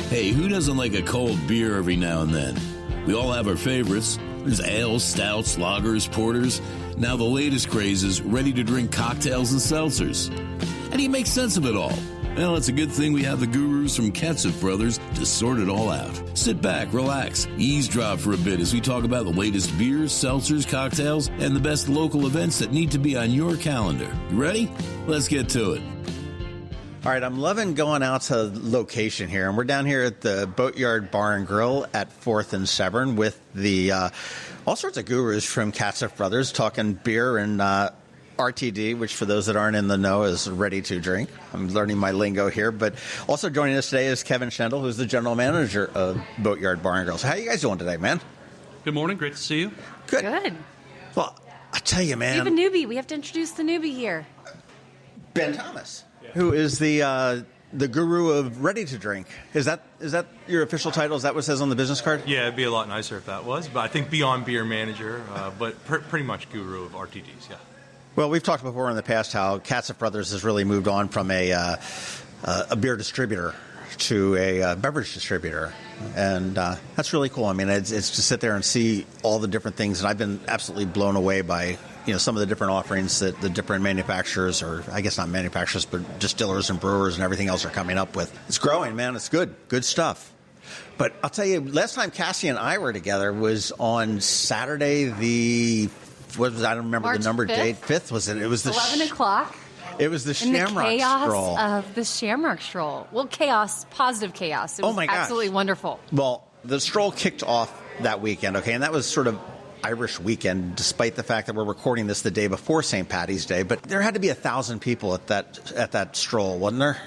Hey, who doesn't like a cold beer every now and then? We all have our favorites. There's ales, stouts, lagers, porters. Now the latest craze is ready-to-drink cocktails and seltzers. How do you make sense of it all? Well, it's a good thing we have the gurus from Katcef Brothers to sort it all out. Sit back, relax, eavesdrop for a bit as we talk about the latest beers, seltzers, cocktails, and the best local events that need to be on your calendar. You ready? Let's get to it. All right, I'm loving going out to location here, and we're down here at the Boatyard Bar and Grill at 4th and Severn with the all sorts of gurus from Katcef Brothers talking beer and RTD, which for those that aren't in the know is ready to drink. I'm learning my lingo here, but also joining us today is Kevin Schendel, who's the general manager of Boatyard Bar and Grill. So how are you guys doing today, man? Good morning. Great to see you. Good. Well, I tell you, man. We have a newbie. We have to introduce the newbie here. Ben Thomas, who is the guru of ready to drink. Is that your official title? Is that what it says on the business card? Yeah, it'd be a lot nicer if that was, but I think beyond beer manager, but pretty much guru of RTDs, yeah. Well, we've talked before in the past how Katcef Brothers has really moved on from a beer distributor to a beverage distributor, and that's really cool. I mean, it's to sit there and see all the different things, and I've been absolutely blown away by some of the different offerings that the different manufacturers, or I guess not manufacturers, but distillers and brewers and everything else are coming up with. It's growing, man. It's good stuff. But I'll tell you, last time Cassie and I were together was on Saturday I don't remember March the number 5th. date. 5th was it? It was 11 o'clock. It was the In the Shamrock chaos Stroll. of the Shamrock Stroll. Well, positive chaos. It was my gosh. absolutely wonderful. Well, the stroll kicked off that weekend, okay, and that was sort of Irish weekend, despite the fact that we're recording this the day before St. Patty's Day. But there had to be 1,000 people at that stroll, wasn't there?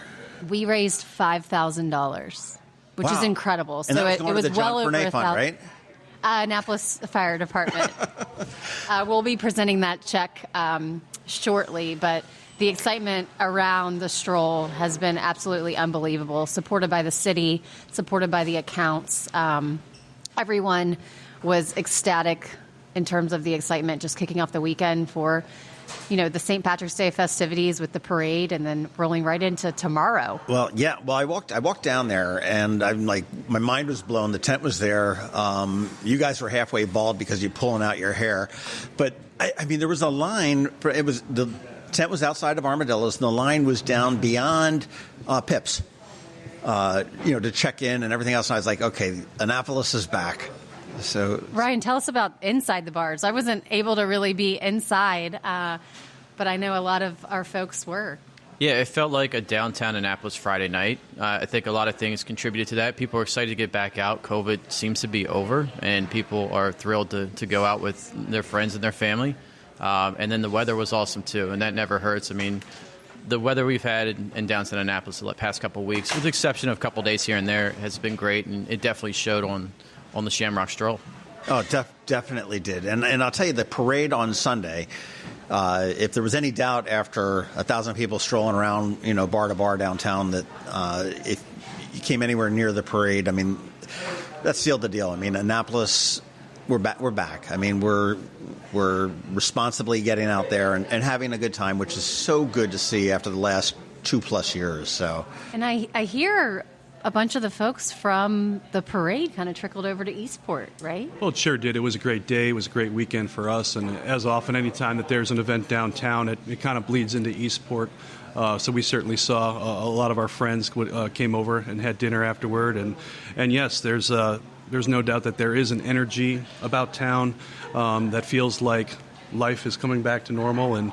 We raised $5,000, which Wow. is incredible. And so that was it going was to the well John over Fernay Fund, 1,000. right? Annapolis Fire Department. We'll be presenting that check shortly, but the excitement around the stroll has been absolutely unbelievable, supported by the city, supported by the accounts. Everyone was ecstatic in terms of the excitement, just kicking off the weekend for the St. Patrick's Day festivities with the parade, and then rolling right into tomorrow. Well, yeah. Well, I walked down there, and I'm like, my mind was blown. The tent was there. You guys were halfway bald because you're pulling out your hair, but I mean, there was a line. The tent was outside of Armadillo's, and the line was down beyond Pips. To check in and everything else. And I was like, okay, Annapolis is back. So, Ryan, tell us about inside the bars. I wasn't able to really be inside, but I know a lot of our folks were. Yeah, it felt like a downtown Annapolis Friday night. I think a lot of things contributed to that. People are excited to get back out. COVID seems to be over, and people are thrilled to go out with their friends and their family. And then the weather was awesome, too, and that never hurts. I mean, the weather we've had in downtown Annapolis the past couple of weeks, with the exception of a couple of days here and there, has been great, and it definitely showed on the Shamrock Stroll. Oh, definitely did. And I'll tell you, the parade on Sunday, if there was any doubt after 1,000 people strolling around, bar to bar downtown, that if you came anywhere near the parade, I mean, that sealed the deal. I mean, Annapolis, we're back. I mean, we're responsibly getting out there and having a good time, which is so good to see after the last 2+ years. So, And I hear a bunch of the folks from the parade kind of trickled over to Eastport, right? Well, it sure did. It was a great day. It was a great weekend for us. And as often, any time that there's an event downtown, it kind of bleeds into Eastport. So we certainly saw a lot of our friends came over and had dinner afterward. And yes, there's no doubt that there is an energy about town that feels like life is coming back to normal. And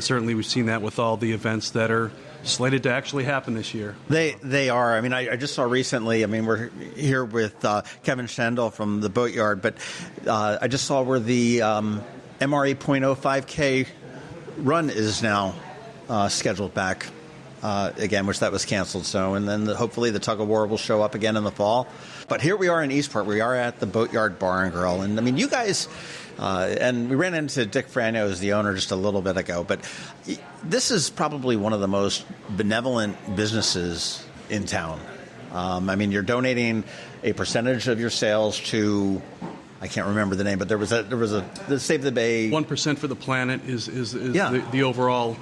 certainly we've seen that with all the events that are slated to actually happen this year. They are. I mean, I just saw recently, I mean, we're here with Kevin Schendel from the Boatyard, but I just saw where the MRE .05K run is now scheduled back again, which that was canceled. So, and then hopefully the tug of war will show up again in the fall. But here we are in Eastport. We are at the Boatyard Bar and Grill. And I mean, you guys, and we ran into Dick Frano as the owner just a little bit ago, but this is probably one of the most benevolent businesses in town. I mean, you're donating a percentage of your sales to, I can't remember the name, but there was a the Save the Bay. 1% for the Planet is Yeah. the overall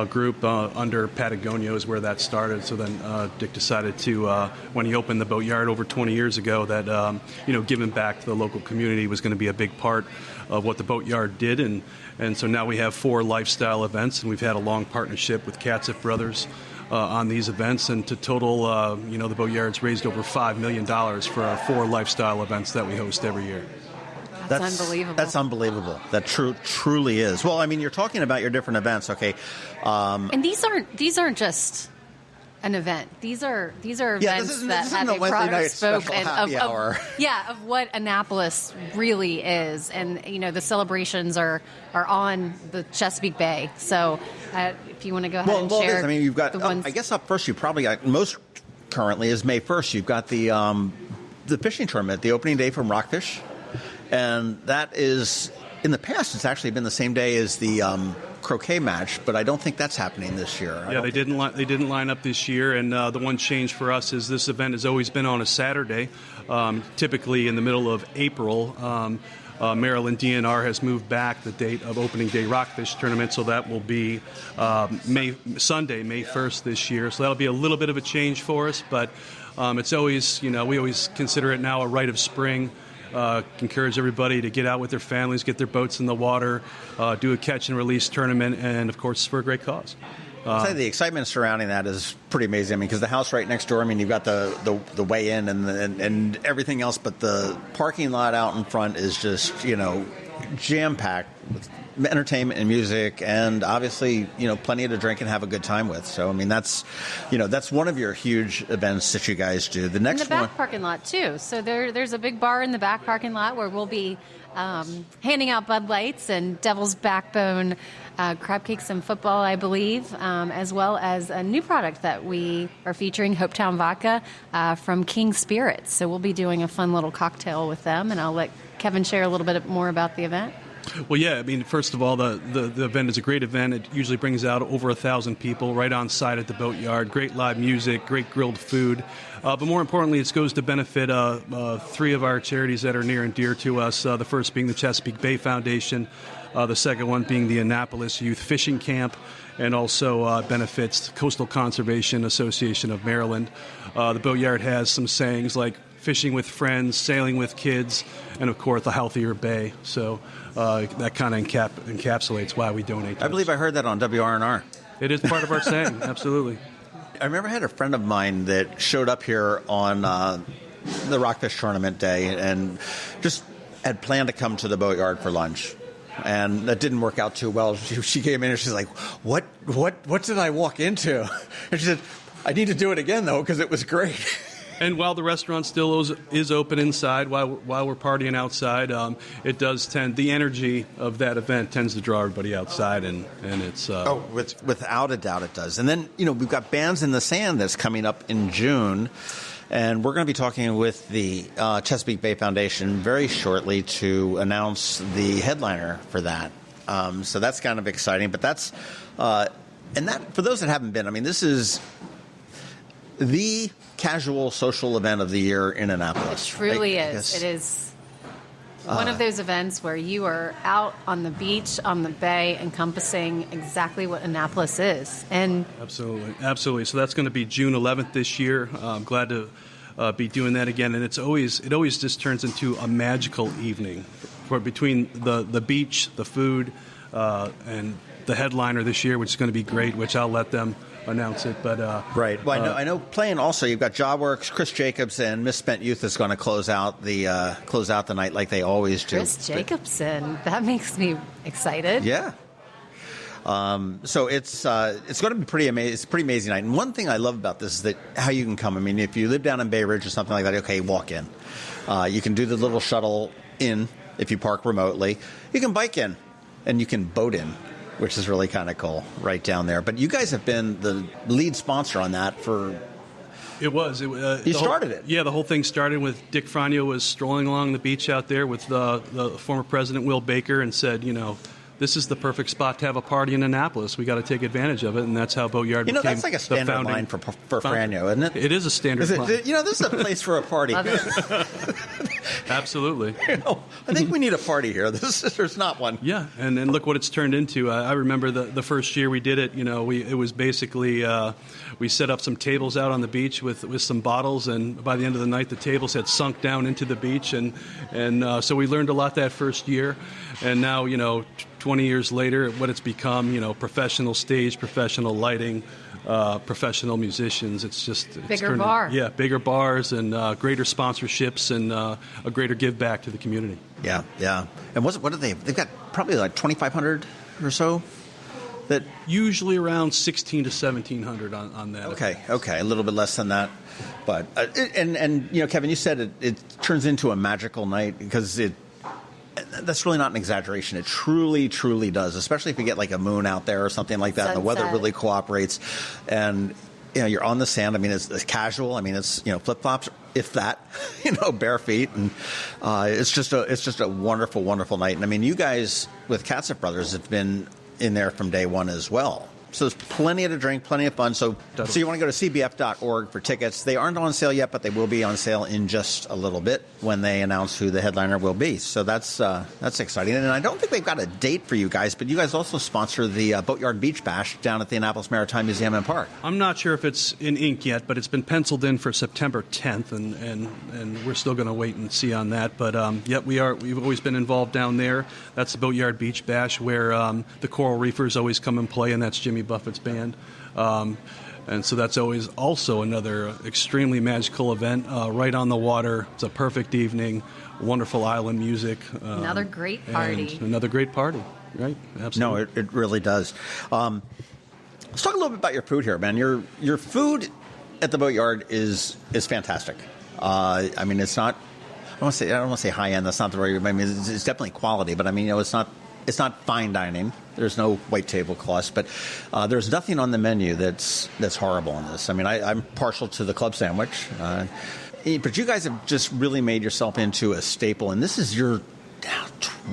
group under Patagonia is where that started. So then Dick decided to, when he opened the Boatyard over 20 years ago, that giving back to the local community was going to be a big part of what the Boatyard did. And so now we have 4 lifestyle events, and we've had a long partnership with Katcef Brothers on these events. And to total, the Boatyard's raised over $5 million for our 4 lifestyle events that we host every year. That's unbelievable. That's unbelievable. That truly is. Well, I mean, you're talking about your different events, okay? And these aren't just an event. These are events that have a broader scope of what Annapolis really is, and the celebrations are on the Chesapeake Bay. So if you want to go ahead and share, you've got. the ones. I guess up first, you probably got most currently is May 1st. You've got the fishing tournament, the opening day from Rockfish. And that is, in the past, it's actually been the same day as the croquet match, but I don't think that's happening this year. Yeah, they didn't line up this year, and the one change for us is this event has always been on a Saturday, typically in the middle of April. Maryland DNR has moved back the date of opening day Rockfish tournament, so that will be Sunday, May 1st this year. So that'll be a little bit of a change for us, but it's always, we always consider it now a rite of spring. Encourage everybody to get out with their families, get their boats in the water, do a catch and release tournament, and of course, for a great cause. I'd say the excitement surrounding that is pretty amazing. I mean, because the house right next door, you've got the way in and everything else, but the parking lot out in front is just, jam packed with entertainment and music, and obviously, plenty to drink and have a good time with. So, I mean, that's one of your huge events that you guys do. The next in the back parking lot too. So there's a big bar in the back parking lot where we'll be handing out Bud Lights and Devil's Backbone crab cakes and football, I believe, as well as a new product that we are featuring, Hopetown Vodka from King Spirits. So we'll be doing a fun little cocktail with them, and I'll let Kevin share a little bit more about the event. Well, yeah, I mean, first of all, the event is a great event. It usually brings out over 1,000 people right on site at the Boatyard. Great live music, great grilled food. But more importantly, it goes to benefit 3 of our charities that are near and dear to us, the first being the Chesapeake Bay Foundation, the second one being the Annapolis Youth Fishing Camp, and also benefits Coastal Conservation Association of Maryland. The Boatyard has some sayings like fishing with friends, sailing with kids, and of course, a healthier bay. So that kind of encapsulates why we donate to I believe I heard that on WRNR. It is part of our saying, absolutely. I remember I had a friend of mine that showed up here on the Rockfish tournament day and just had planned to come to the Boatyard for lunch. And that didn't work out too well. She came in and she's like, what did I walk into? And she said, I need to do it again, though, because it was great. And while the restaurant still is open inside, while we're partying outside, it does tend, the energy of that event tends to draw everybody outside, and it's... without a doubt it does. And then, we've got Bands in the Sand that's coming up in June, and we're going to be talking with the Chesapeake Bay Foundation very shortly to announce the headliner for that. So that's kind of exciting, but that's... and that, for those that haven't been, I mean, this is the casual social event of the year in Annapolis. It truly is. It is one of those events where you are out on the beach, on the bay, encompassing exactly what Annapolis is. And Absolutely. So that's going to be June 11th this year. I'm glad to be doing that again. And it always just turns into a magical evening for between the beach, the food, and the headliner this year, which is going to be great, which I'll let them announce it. But right. Well, I know. Playing also, you've got Jawworks, Chris Jacobs, and Misspent Youth is going to close out the night like they always do. Chris Jacobson, that makes me excited. Yeah. So it's going to be pretty amazing. It's a pretty amazing night. And one thing I love about this is that how you can come. I mean, if you live down in Bay Ridge or something like that, okay, walk in. You can do the little shuttle in if you park remotely. You can bike in, and you can boat in, which is really kind of cool, right down there. But you guys have been the lead sponsor on that for... It was. You started it. Yeah, the whole thing started with Dick Fragno was strolling along the beach out there with the former president, Will Baker, and said, this is the perfect spot to have a party in Annapolis. We got to take advantage of it, and that's how Boatyard became that's like a standard line for Fragno, isn't it? It is a standard line. This is a place for a party. Absolutely. I think we need a party here. There's not one. Yeah, and look what it's turned into. I remember the first year we did it. It was basically we set up some tables out on the beach with some bottles, and by the end of the night, the tables had sunk down into the beach, and so we learned a lot that first year, and now 20 years later, what it's become, professional stage, professional lighting. Professional musicians. It's bigger bar. Yeah, bigger bars and greater sponsorships and a greater give back to the community. Yeah. And what do they've got probably like 2,500 or so. That usually around 1,600 to 1,700 on that. Okay, a little bit less than that, but and Kevin, you said it turns into a magical night because that's really not an exaggeration. It truly, truly does, especially if you get like a moon out there or something like that, and the weather really cooperates. And, you're on the sand. I mean, it's casual. I mean, it's, flip-flops, if that, bare feet. And it's just a wonderful, wonderful night. And, I mean, you guys with Katcef Brothers have been in there from day one as well. So there's plenty to drink, plenty of fun. So you want to go to cbf.org for tickets. They aren't on sale yet, but they will be on sale in just a little bit when they announce who the headliner will be. So that's exciting. And I don't think they've got a date for you guys, but you guys also sponsor the Boatyard Beach Bash down at the Annapolis Maritime Museum and Park. I'm not sure if it's in ink yet, but it's been penciled in for September 10th, and we're still going to wait and see on that. But we've always been involved down there. That's the Boatyard Beach Bash, where the Coral Reefers always come and play, and that's Jimmy Buffett's band. And so that's always also another extremely magical event right on the water. It's a perfect evening, wonderful island music. Another great party. Right? Absolutely. No, it really does. Let's talk a little bit about your food here, man. Your food at the Boatyard is fantastic. I mean, it's not. I don't want to say high end. That's not the right. I mean, it's definitely quality, but I mean, it's not. It's not fine dining. There's no white tablecloths, but there's nothing on the menu that's horrible in this. I mean, I'm partial to the club sandwich, but you guys have just really made yourself into a staple, and this is your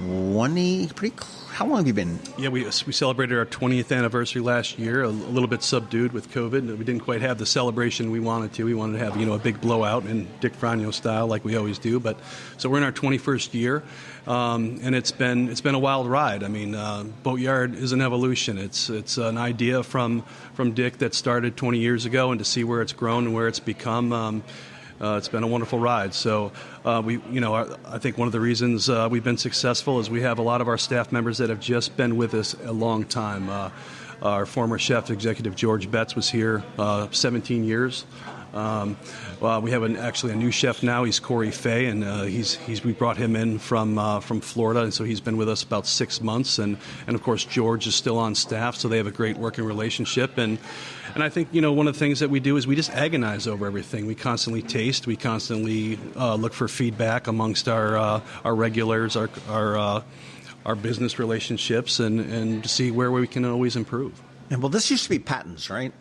20. How long have you been? Yeah, we celebrated our 20th anniversary last year, a little bit subdued with COVID. We didn't quite have the celebration we wanted to. We wanted to have, a big blowout in Dick Franio style like we always do. But so we're in our 21st year, and it's been a wild ride. I mean, Boatyard is an evolution. It's an idea from Dick that started 20 years ago, and to see where it's grown and where it's become. It's been a wonderful ride. So I think one of the reasons we've been successful is we have a lot of our staff members that have just been with us a long time. Our former chef executive George Betts was here 17 years. We have actually a new chef now. He's Corey Fay, and we brought him in from Florida, and so he's been with us about 6 months. And of course George is still on staff, so they have a great working relationship. And I think, one of the things that we do is we just agonize over everything. We constantly taste. We constantly look for feedback amongst our regulars, our business relationships, and to see where we can always improve. And well, this used to be Patton's, right?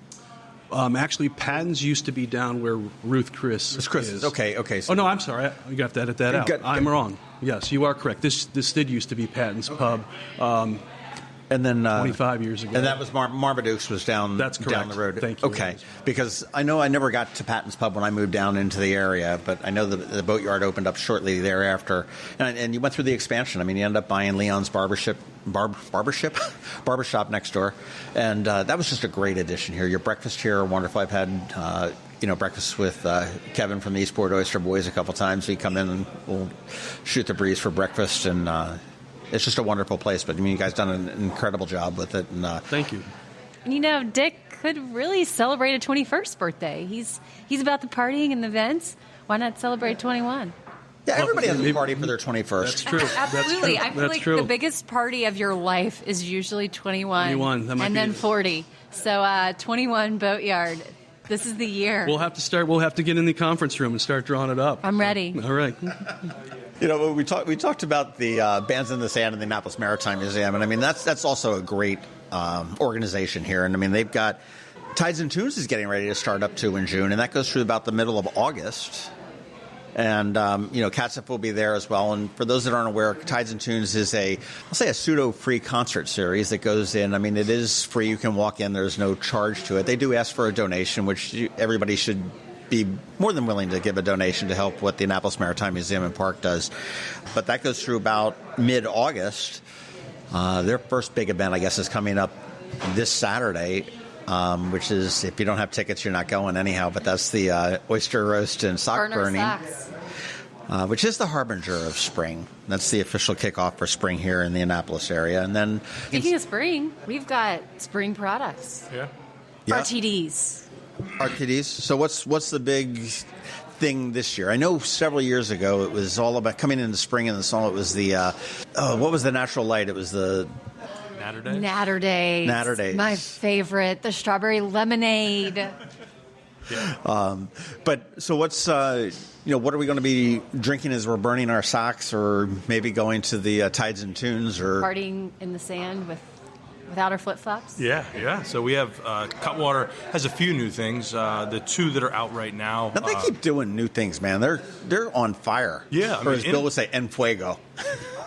Actually, Patton's used to be down where Ruth Chris is. Okay. So no, I'm sorry. You have to edit that out. I'm wrong. Yes, you are correct. This did used to be Patton's Pub. And then 25 years ago. And that was Marmaduke's was down. That's correct. Down the road. Thank you. Okay, because I know I never got to Patton's Pub when I moved down into the area, but I know the Boatyard opened up shortly thereafter, and you went through the expansion. I mean, you ended up buying Leon's barbershop next door, and that was just a great addition here. Your breakfast here are wonderful. I've had breakfast with Kevin from the Eastport Oyster Boys a couple times. We come in and we'll shoot the breeze for breakfast, and it's just a wonderful place. But I mean, you guys done an incredible job with it. And thank you. Dick could really celebrate a 21st birthday. He's about the partying and the events. Why not celebrate 21? Yeah, everybody has a party for their 21st. That's true. Absolutely. I feel like the biggest party of your life is usually 21 and then 40. So 21 Boatyard. This is the year. We'll have to get in the conference room and start drawing it up. I'm ready. All right. We talked about the Bands in the Sand in the Annapolis Maritime Museum, and I mean that's also a great organization here. And I mean they've got Tides and Tunes is getting ready to start up too in June, and that goes through about the middle of August. And Katcef will be there as well. And for those that aren't aware, Tides and Tunes is a pseudo-free concert series that goes in. I mean, it is free. You can walk in. There's no charge to it. They do ask for a donation, which everybody should be more than willing to give a donation to help what the Annapolis Maritime Museum and Park does. But that goes through about mid-August. Their first big event, I guess, is coming up this Saturday, which is, if you don't have tickets, you're not going anyhow. But that's the oyster roast and sock burning, which is the harbinger of spring. That's the official kickoff for spring here in the Annapolis area. And then, speaking of spring, we've got spring products. Yeah. RTDs. So what's the big thing this year? I know several years ago it was all about coming into spring and the summer. It was the what was the natural light? It was the Natter Days. My favorite, the strawberry lemonade. But so what's what are we going to be drinking as we're burning our socks, or maybe going to the Tides and Tunes, or partying in the sand without our flip-flops? Yeah. So we have Cutwater has a few new things. The two that are out right now. But they keep doing new things, man. They're on fire. Yeah. Or as Bill would say, en fuego.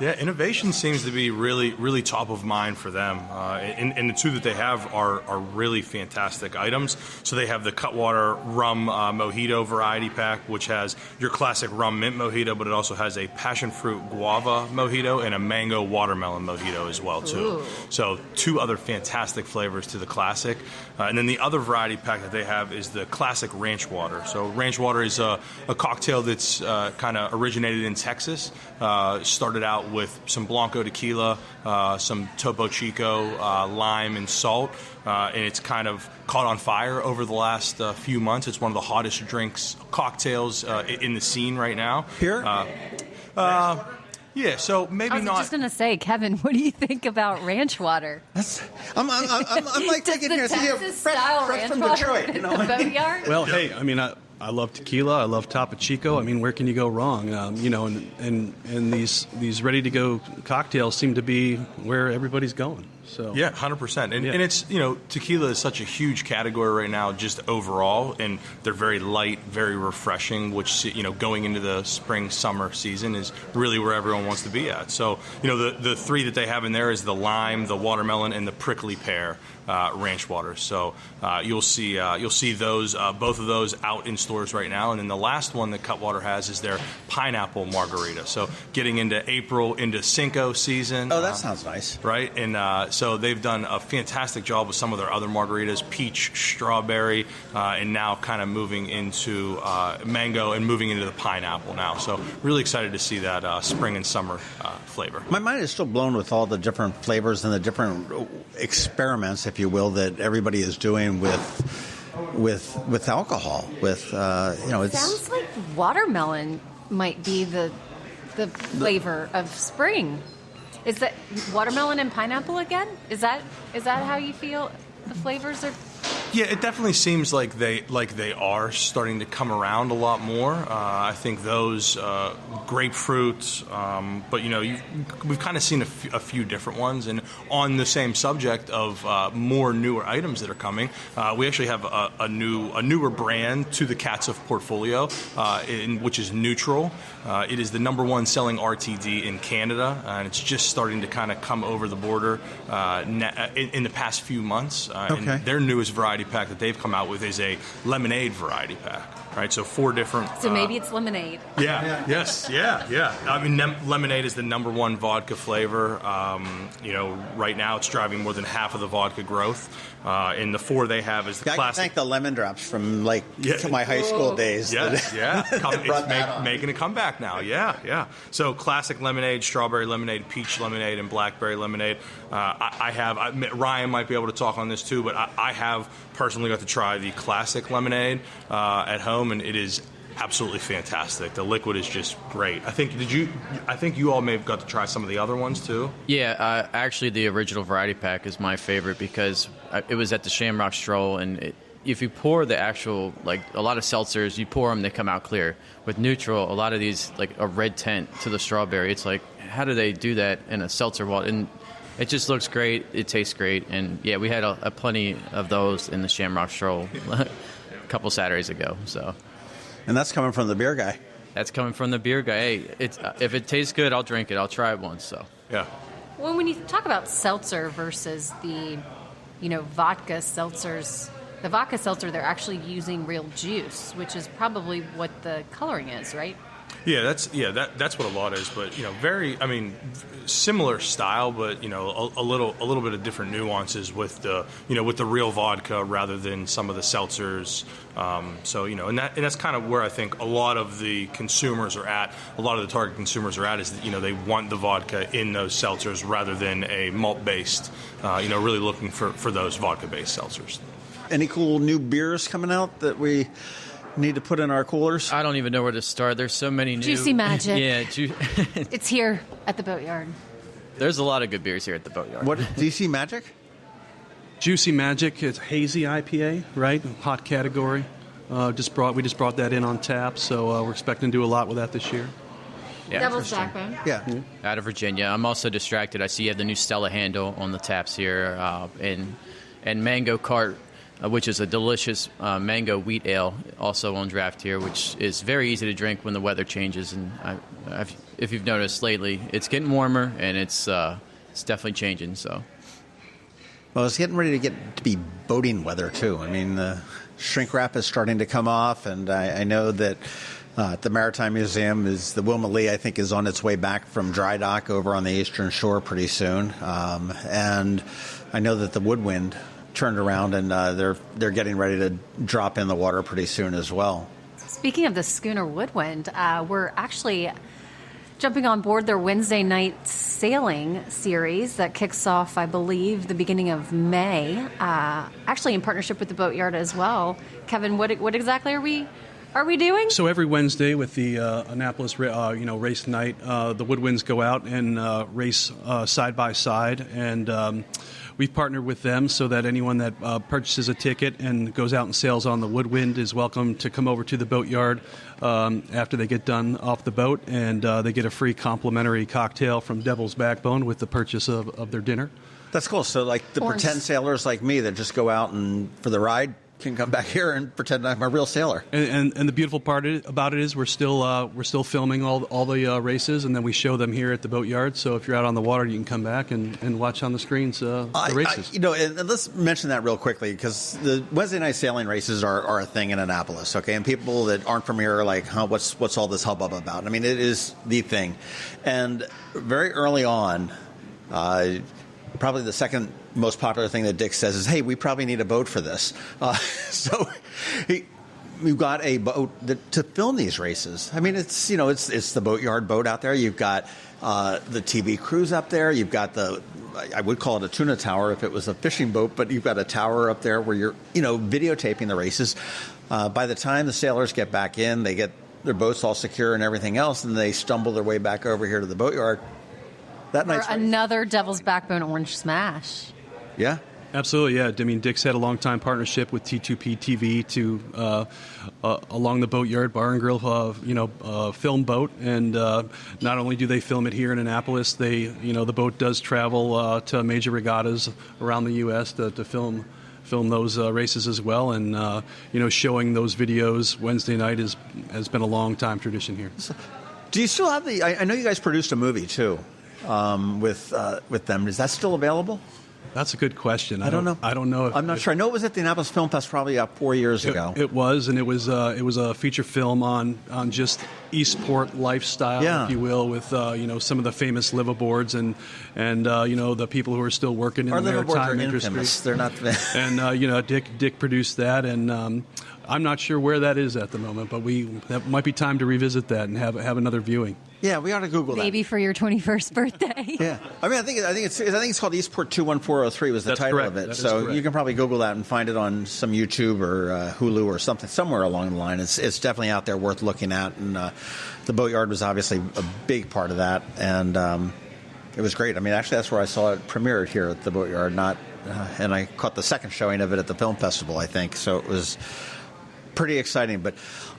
Yeah, innovation seems to be really, really top of mind for them. And the two that they have are really fantastic items. So they have the Cutwater Rum Mojito variety pack, which has your classic rum mint mojito, but it also has a passion fruit guava mojito and a mango watermelon mojito as well, too. Ooh. So two other fantastic flavors to the classic. And then the other variety pack that they have is the classic ranch water. So ranch water is a cocktail that's kind of originated in Texas. Started out with some Blanco tequila, some Topo Chico, lime, and salt. And it's kind of caught on fire over the last few months. It's one of the hottest cocktails in the scene right now. Here? Yeah, so maybe I was not. just going to say, Kevin, what do you think about ranch water? I'm like thinking here, Texas-style fresh ranch from water Detroit. in the Boatyard? Well, hey, I mean, I love tequila. I love Topo Chico. I mean, where can you go wrong? And these ready-to-go cocktails seem to be where everybody's going. So Yeah, 100%. And it's, tequila is such a huge category right now just overall, and they're very light, very refreshing, which, going into the spring, summer season is really where everyone wants to be at. So, the three that they have in there is the lime, the watermelon, and the prickly pear ranch water. So you'll see those, both of those out in stores right now. And then the last one that Cutwater has is their pineapple margarita. So getting into April, into Cinco season. Oh, that sounds nice. Right? And so they've done a fantastic job with some of their other margaritas, peach, strawberry, and now kind of moving into mango and moving into the pineapple now. So really excited to see that spring and summer flavor. My mind is still blown with all the different flavors and the different experiments, if you will, that everybody is doing with alcohol. It's Sounds like watermelon might be the flavor of spring. Is that watermelon and pineapple again? Is that how you feel the flavors are? Yeah, it definitely seems like they are starting to come around a lot more. I think those grapefruit, but we've kind of seen a few different ones. And on the same subject of more newer items that are coming, we actually have a newer brand to the Katcef portfolio, which is Neutral. It is the #1 selling RTD in Canada, and it's just starting to kind of come over the border in the past few months. Okay. And their newest variety pack that they've come out with is a lemonade variety pack, right? So 4 different. So maybe it's lemonade. Yeah. Yes. Yeah. I mean, lemonade is the #1 vodka flavor. Right now it's driving more than half of the vodka growth. And the 4 they have is the I classic. can thank the lemon drops from my high school days. Yes, yeah. It's making a comeback now. Yeah. So classic lemonade, strawberry lemonade, peach lemonade, and blackberry lemonade. Ryan might be able to talk on this too, but I have personally got to try the classic lemonade at home, and it is absolutely fantastic. The liquid is just great. I think you all may have got to try some of the other ones too. Yeah, actually the original variety pack is my favorite because it was at the Shamrock Stroll, and if you pour the actual, a lot of seltzers, you pour them, they come out clear. With Neutral, a lot of these, a red tint to the strawberry, it's like, how do they do that in a seltzer water? And it just looks great. It tastes great. And, yeah, we had a plenty of those in the Shamrock Stroll a couple Saturdays ago. So, And that's coming from the beer guy. That's coming from the beer guy. Hey, if it tastes good, I'll drink it. I'll try it once. So Yeah. Well, when you talk about seltzer versus the, vodka seltzers the vodka seltzer, they're actually using real juice, which is probably what the coloring is, right? Yeah, that's what a lot is. But similar style, but a little bit of different nuances with the real vodka rather than some of the seltzers. And that's kind of where I think a lot of the consumers are at. A lot of the target consumers are at is that they want the vodka in those seltzers rather than a malt based. Really looking for those vodka based seltzers. Any cool new beers coming out that we need to put in our coolers? I don't even know where to start. There's so many new. Juicy Magic. Yeah, it's here at the Boatyard. There's a lot of good beers here at the Boatyard. What, DC Magic? Juicy Magic. It's hazy IPA, right? Hot category. We just brought that in on tap, so we're expecting to do a lot with that this year. Yeah. Devil's Backbone. Yeah. Out of Virginia. I'm also distracted. I see you have the new Stella handle on the taps here, and Mango Cart, which is a delicious mango wheat ale, also on draft here, which is very easy to drink when the weather changes. And if you've noticed lately, it's getting warmer, and it's definitely changing. So, well, it's getting ready to be boating weather too. I mean, the shrink wrap is starting to come off, and I know that at the Maritime Museum the Wilma Lee, I think, is on its way back from dry dock over on the Eastern Shore pretty soon, and I know that the Woodwind turned around, and they're getting ready to drop in the water pretty soon as well. Speaking of the Schooner Woodwind, we're actually jumping on board their Wednesday night sailing series that kicks off, I believe, the beginning of May, actually in partnership with the Boatyard as well. Kevin, what exactly are we doing? So every Wednesday with the Annapolis race night, the Woodwinds go out and race side by side, and we've partnered with them so that anyone that purchases a ticket and goes out and sails on the Woodwind is welcome to come over to the Boatyard after they get done off the boat, and they get a free complimentary cocktail from Devil's Backbone with the purchase of their dinner. That's cool. So, like the pretend sailors like me that just go out and for the ride can come back here and pretend I'm a real sailor. And the beautiful part about it is we're still filming all the races, and then we show them here at the Boatyard. So if you're out on the water, you can come back and watch on the screens the races. And let's mention that real quickly, because the Wednesday night sailing races are a thing in Annapolis, okay? And people that aren't from here are like, what's all this hubbub about? I mean, it is the thing. And very early on, probably the second most popular thing that Dick says is, hey, we probably need a boat for this. So we've got a boat to film these races. I mean, it's the Boatyard boat out there. You've got the TV crews up there. You've got I would call it a tuna tower if it was a fishing boat, but you've got a tower up there where you're, videotaping the races. By the time the sailors get back in, they get their boats all secure and everything else, and they stumble their way back over here to the Boatyard. That night's another Devil's Backbone Orange Smash. Yeah. Absolutely, yeah. I mean, Dick's had a long-time partnership with T2P TV to along the Boatyard Bar and Grill, film boat, and not only do they film it here in Annapolis, the boat does travel to major regattas around the U.S. to film those races as well, and showing those videos Wednesday night has been a long-time tradition here. So, do you still have I know you guys produced a movie too with them. Is that still available? That's a good question. I don't know. I'm not sure. I know it was at the Annapolis Film Fest probably 4 years ago. It was, and it was a feature film on just Eastport lifestyle, if you will, with some of the famous liveaboards and the people who are still working in the maritime industry. Infamous. They're not. And Dick produced that, and I'm not sure where that is at the moment, but that might be time to revisit that and have another viewing. Yeah, we ought to Google that. Maybe for your 21st birthday. Yeah, I mean, I think it's called Eastport 21403 was the title of it. So you can probably Google that and find it on some YouTube or Hulu or something somewhere along the line. It's definitely out there, worth looking at. And the Boatyard was obviously a big part of that, and it was great. I mean, actually, that's where I saw it premiered here at the Boatyard. And I caught the second showing of it at the film festival, I think. So it was pretty exciting, but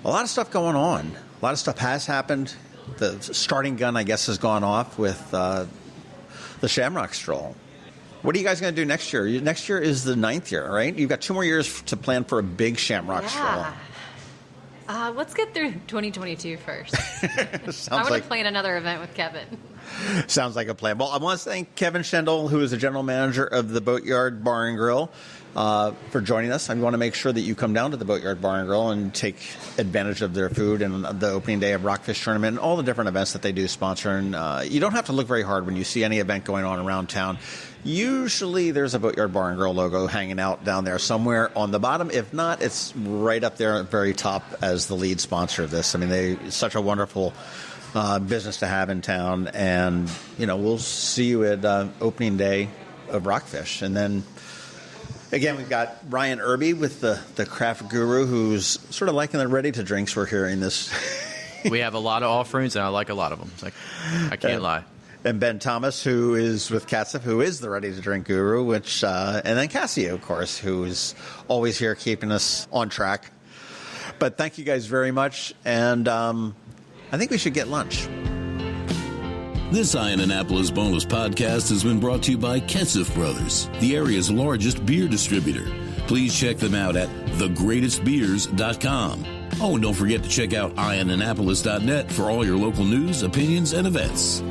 a lot of stuff going on. A lot of stuff has happened. The starting gun, I guess, has gone off with the Shamrock Stroll. What are you guys going to do next year? Next year is the 9th year, right? You've got 2 more years to plan for a big Shamrock Stroll. Let's get through 2022 first. I want to plan another event with Kevin. Sounds like a plan. Well, I want to thank Kevin Schendel, who is the general manager of the Boatyard Bar and Grill, for joining us. I want to make sure that you come down to the Boatyard Bar and Grill and take advantage of their food and the opening day of Rockfish Tournament and all the different events that they do sponsor. And you don't have to look very hard when you see any event going on around town. Usually there's a Boatyard Bar and Grill logo hanging out down there somewhere on the bottom. If not, it's right up there at the very top as the lead sponsor of this. I mean, it's such a wonderful business to have in town. And, we'll see you at opening day of Rockfish. And then, again, we've got Ryan Irby with the craft guru, who's sort of liking the ready-to-drinks we're hearing this. We have a lot of offerings, and I like a lot of them. It's like, I can't lie. And Ben Thomas, who is with Katcef, who is the ready-to-drink guru, and then Cassio, of course, who is always here keeping us on track. But thank you guys very much, and I think we should get lunch. This Iron Annapolis Boneless podcast has been brought to you by Katcef Brothers, the area's largest beer distributor. Please check them out at thegreatestbeers.com. Oh, and don't forget to check out IronAnnapolis.net for all your local news, opinions, and events.